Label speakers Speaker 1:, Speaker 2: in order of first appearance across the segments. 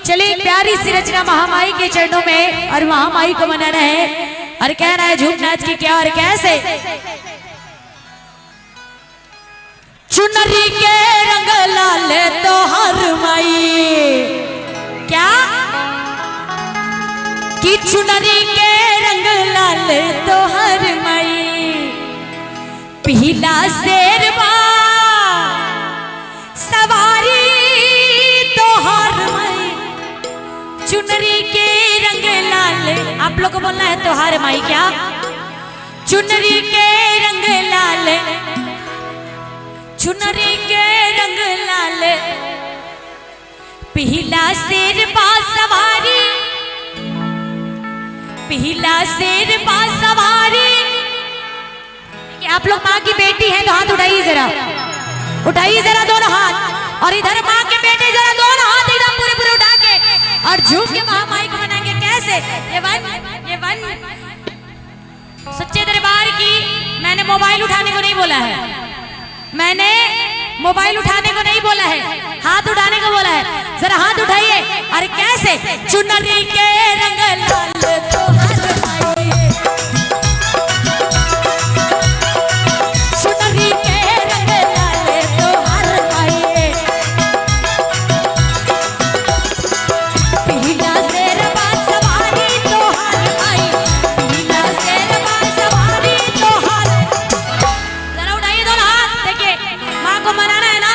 Speaker 1: चलिए प्यारी सी रचना महामाई के चरणों में और महामाई को मनाना है और कहना है झूम नाच की क्या और कैसे। चुनरी के रंग लाल तो हर माई क्या कि चुनरी के रंग लाल तो हर माई पीला शेरवा सवारी तो हर माई चुनरी के रंग लाल। आप लोग को बोलना है तो हर माई क्या चुनरी के रंग लाल चुनरी के रंग लाल पीला शेरवा सवारी पीला शेरवा सवारी। आप लोग माँ की बेटी है तो हाथ उठाइए जरा दोनों हाथ और इधर माँ के बेटे जरा दोनों हाथ एकदम पूरे पूरे उठा के और झूम के महामाई को मनाएंगे कैसे। ये वन सच्चे दरबार की मैंने मोबाइल उठाने को नहीं बोला है मैंने मोबाइल उठाने को नहीं बोला है हाथ उठाने को बोला है। जरा हाथ उठाइए अरे कैसे चुनरी के रंग लाल तो हर माई चुनरी के रंग लाल तो हर माई पीला शेरवा सवारी तो हर माई पीला शेरवा सवारी तो हर। जरा उठाइए दोनों हाथ। देखिए माँ को मनाना है ना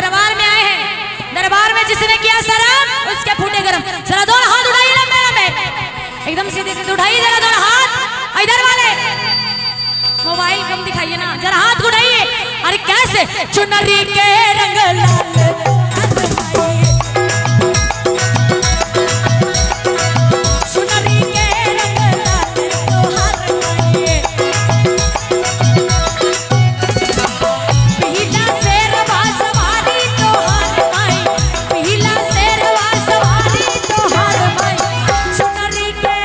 Speaker 1: दरबार में आए हैं दरबार में जिसने किया शर्म उसके फूटे गरम। जरा दोनों हाथ उठाइए ना मेरा में एकदम सीधे सीधे उठाइए जरा दोनों हाथ इधर वाले मोबाइल कम दिखाइए ना जरा हाथ उठाइए अरे कैसे चुनरी के रंग लाल चुनरी के रंग लाल तो हर माई पीला शेरवा सवारी तो हर माई पीला शेरवा सवारी तो हर माई चुनरी के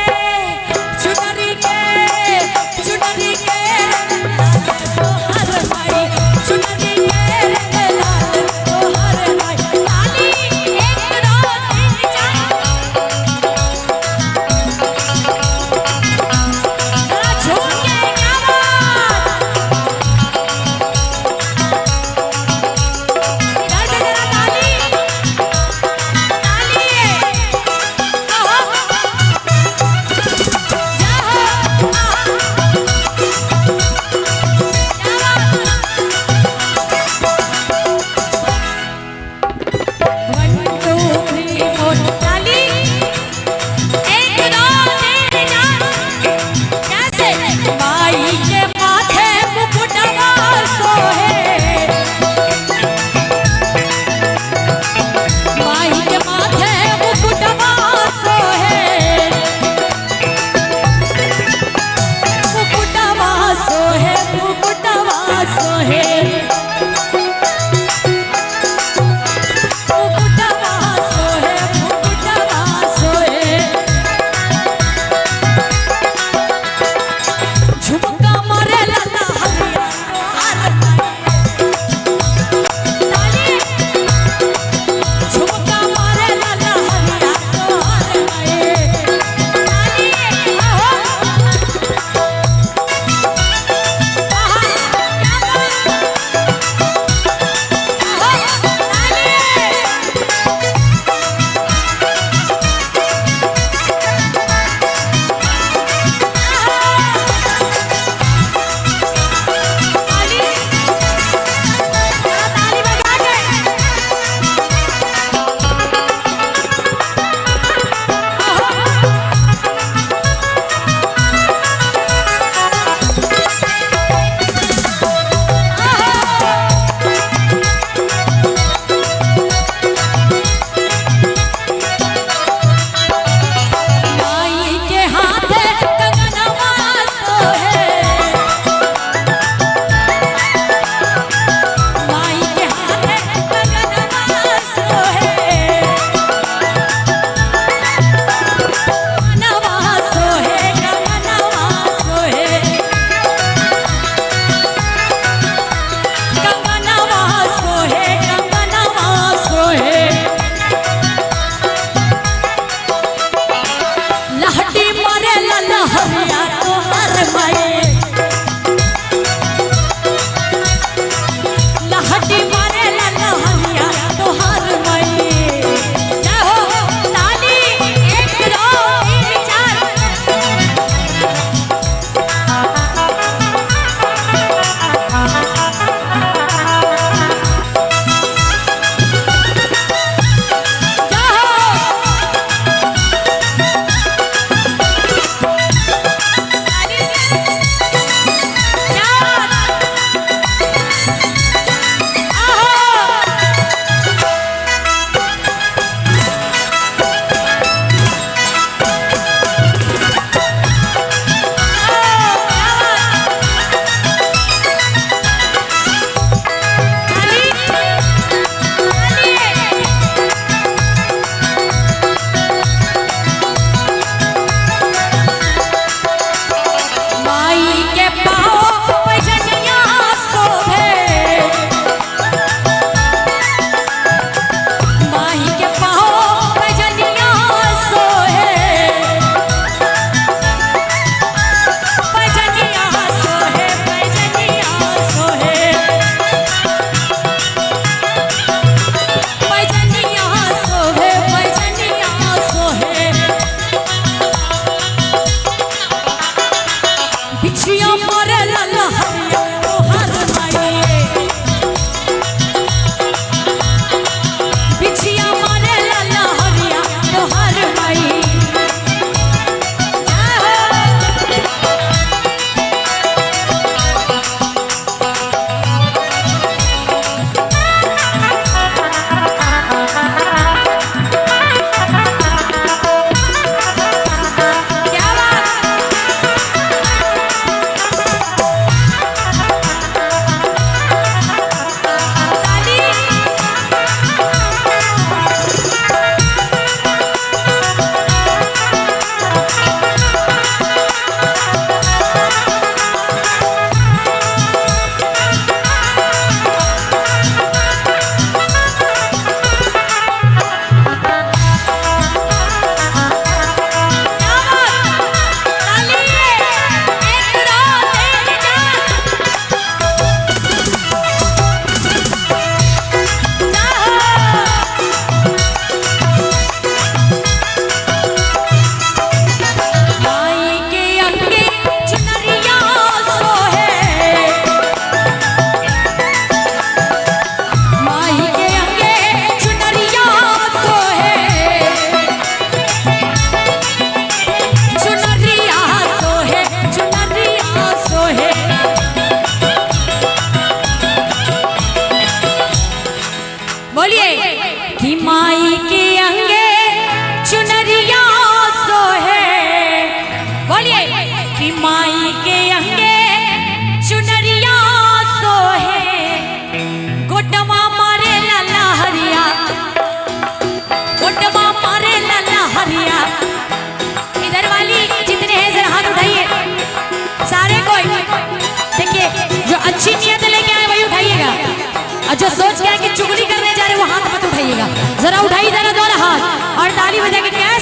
Speaker 1: रंग लाल तो हर माई चुनरी के रंग लाल तो हर माई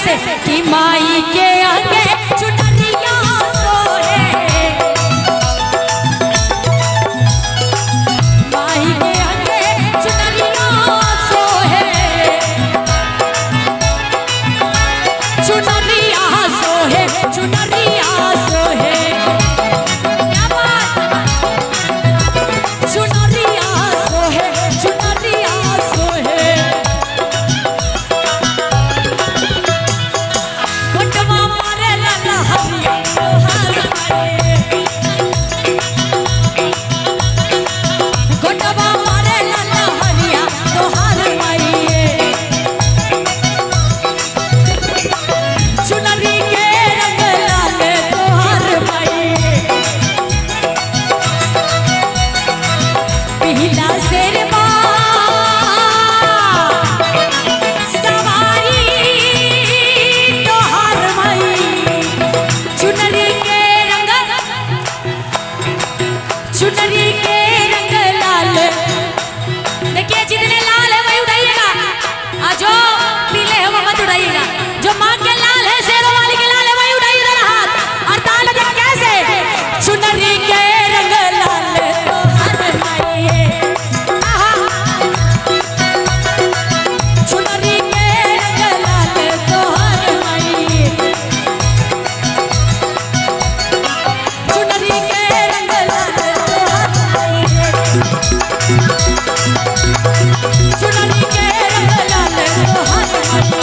Speaker 1: कैसे कि माई के आगे चुनरिया सोहे, माई के आगे चुनरिया सोहे, चुनरिया सोहे, चुनरिया सोहे, क्या बात, चुनरिया सोहे, चुनरिया सोहे, गोटवा मारे लाला हरिया तोहार माई, गोटवा मारे लाला हरिया तोहार माई, चुनरी के रंग लाल तोहार माई, पीला शेरवा सवारी तोहार माई, चुनरी के रंग, चुनरी के रंग लाल। देखिए जितने लाल है वही उड़ाइएगा, जो पीले है वो मत उड़ाइएगा। जो माँ के लाल है, शेरों वाली के लाल है, वही उड़ाइए जरा हाथ और ताल बजा कैसे, चुनरी के रंग लाल तोहार माई, आहा, चुनरी के रंग लाल तोहार माई, चुनरी के रंग लाल तोहार माई, चुनरी के रंग लाल तोहार माई,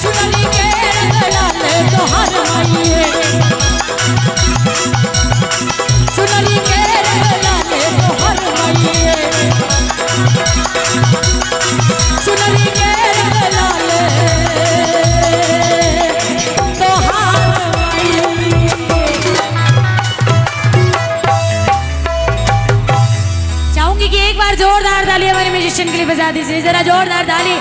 Speaker 1: चुनरी के रंग लाल तोहार माई, चुनरी के रंग लाल तोहार माई, चुनरी के रंग लाल तोहार माई। चाहूंगी कि एक बार जोरदार ताली हमारे म्यूजिशियन के लिए बजा दीजिए, जरा जोरदार ताली।